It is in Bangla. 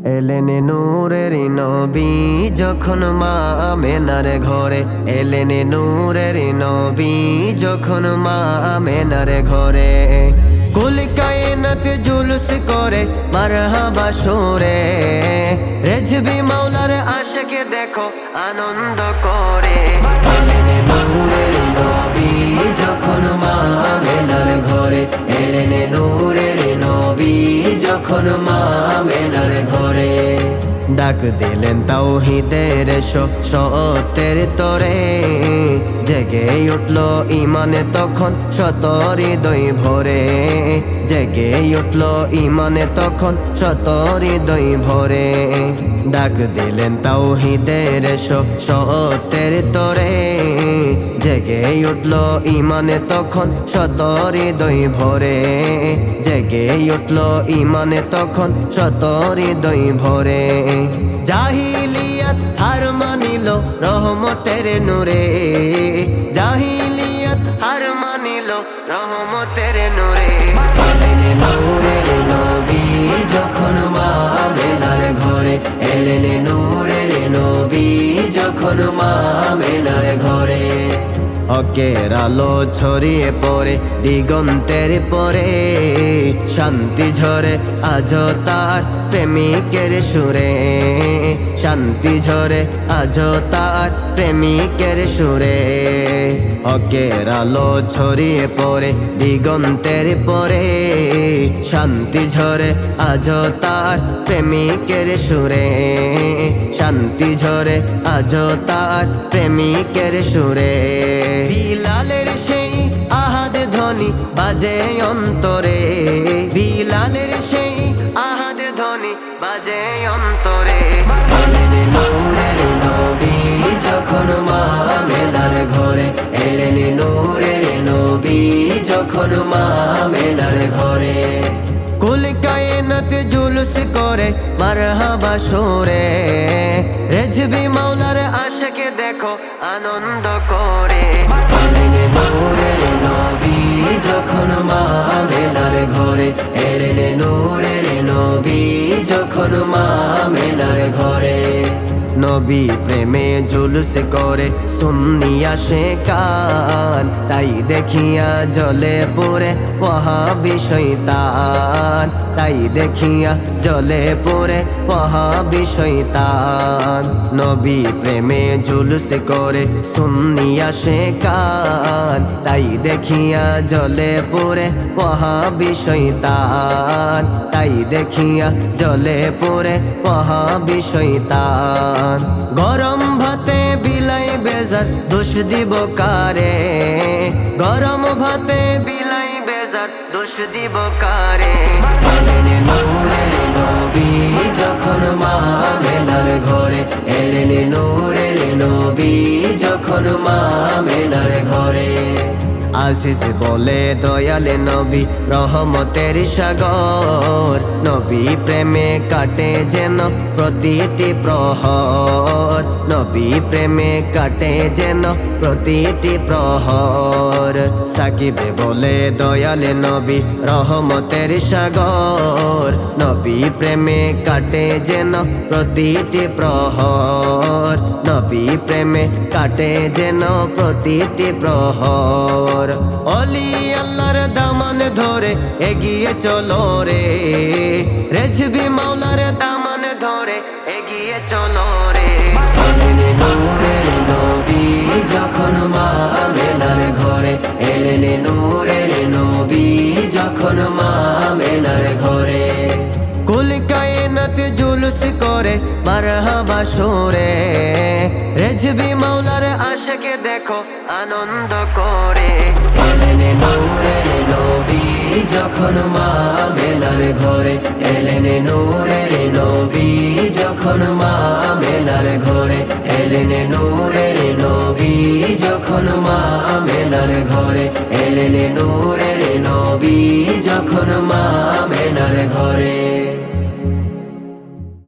এলেন নূরের নবী যখন মা আমেনার ঘরে, এলেন নূরের নবী যখন মা আমেনার ঘরে। কুল কায়নাত জুলুস করে মারহাবা সুরে, রেজবি মাওলার আশিকে দেখো আনন্দ করে। এলেন নূরের নবী যখন মা আমেনার ঘরে, এলেন নূরের নবী যখন মা আমেনার ঘরে। ডাক দিলেন তাওহীদের সত্যের তরে, জেগে উঠল ইমানে তখন শত হৃদয় ভরে, জেগে উঠল ইমানে তখন শত হৃদয় ভরে। ডাক দিলেন তাওহীদের সত্যের তরে, জেগে উঠল ইমানে তখন শত হৃদয় ভরে, জেগে উঠল ইমানে তখন শত হৃদয় ভরে। জাহিলিয়াত হার মানিল রহমতের নূরে, জাহিলিয়াত হার মানিল রহমতের নূরে। এলেন নূরের নবী যখন মা আমেনার ঘরে, এলেন নূরের নবী যখন মা আমেনার ঘরে। হকের আলো ছড়িয়ে পড়ে দিগন্তের পরে, শান্তি ঝরে আজ তার প্রেমিকের সুরে, শান্তি ঝরে আজ তার প্রেমিকের সুরে। হকের আলো ছড়িয়ে পড়ে দিগন্তের পরে, শান্তি ঝরে আজ তার প্রেমিকের সুরে, শান্তি ঝরে আজ তার প্রেমিকের সুরে। বিলালের সেই আহাদ ধ্বনি বাজে অন্তরে, বিলালের সেই আহাদ ধ্বনি বাজে অন্তরে। এলেন নূরের নবী যখন মা আমেনার ঘরে, এলেন নূরের নবী যখন মা আমেনার ঘরে। কুল কায়নাত জুলুস করে মারহাবা সুরে, রেজবি মাওলার আশিকে দেখো আনন্দ করে। এলেন নূরের নবী যখন মা আমেনার ঘরে, এলেন নূরের নবী যখন মা আমেনার ঘরে। নবী প্রেমে জুলুস করে সুন্নি আশিকান, তাই দেখিয়া জলে পুরে ওয়াহাবি শয়তান, তাই দেখিয়া জলে পুরে ওয়াহাবি শয়তান। নবী প্রেমে জুলুস করে সুন্নি আশিকান, তাই দেখিয়া জলে পুরে ওয়াহাবি শয়তান, তাই দেখিয়া জলে পুরে ওয়াহাবি শয়তান। গরম ভাতে বিলাই বেজার দোষ দিব কারে, গরম ভাতে বিলাই বেজার দোষ দিব কারে। এলেন নূরের নবী যখন মা আমেনার ঘরে, এলেন নূরের নবী যখন মা আমেনার ঘরে। আজিজ বলে দয়াল নবী রহমতের সাগর, নবী প্রেমে কাটে যেন প্রতিটি প্রহর, নবী প্রেমে কাটে যেন প্রতিটি প্রহর। সাকিবে বলে দয়াল নবী রহমতের সাগর, নবী প্রেমে কাটে যেন প্রতিটি প্রহর, নবী প্রেমে কাটে যেন প্রতিটি প্রহর। অলি আল্লাহর দামান ধরে এগিয়ে চলো রে, রেজবি মাওলার দামান ধরে এগিয়ে চলো রে। এলেন নূরের নবী যখন মা আমেনার ঘরে, এলেন নূরের নবী যখন মা আমেনার ঘরে। কুল কায়নাত জুলুস করে মারহাবা সুরে, রেজবি মাওলার আশিকে দেখো আনন্দ করে। এলেন নূরের নবী যখন মা আমেনার ঘরে, এলেন নূরের নবী যখন মা আমেনার ঘরে, এলেন নূরের নবী যখন মা আমেনার ঘরে, এলেন নূরের নবী যখন মা আমেনার ঘরে।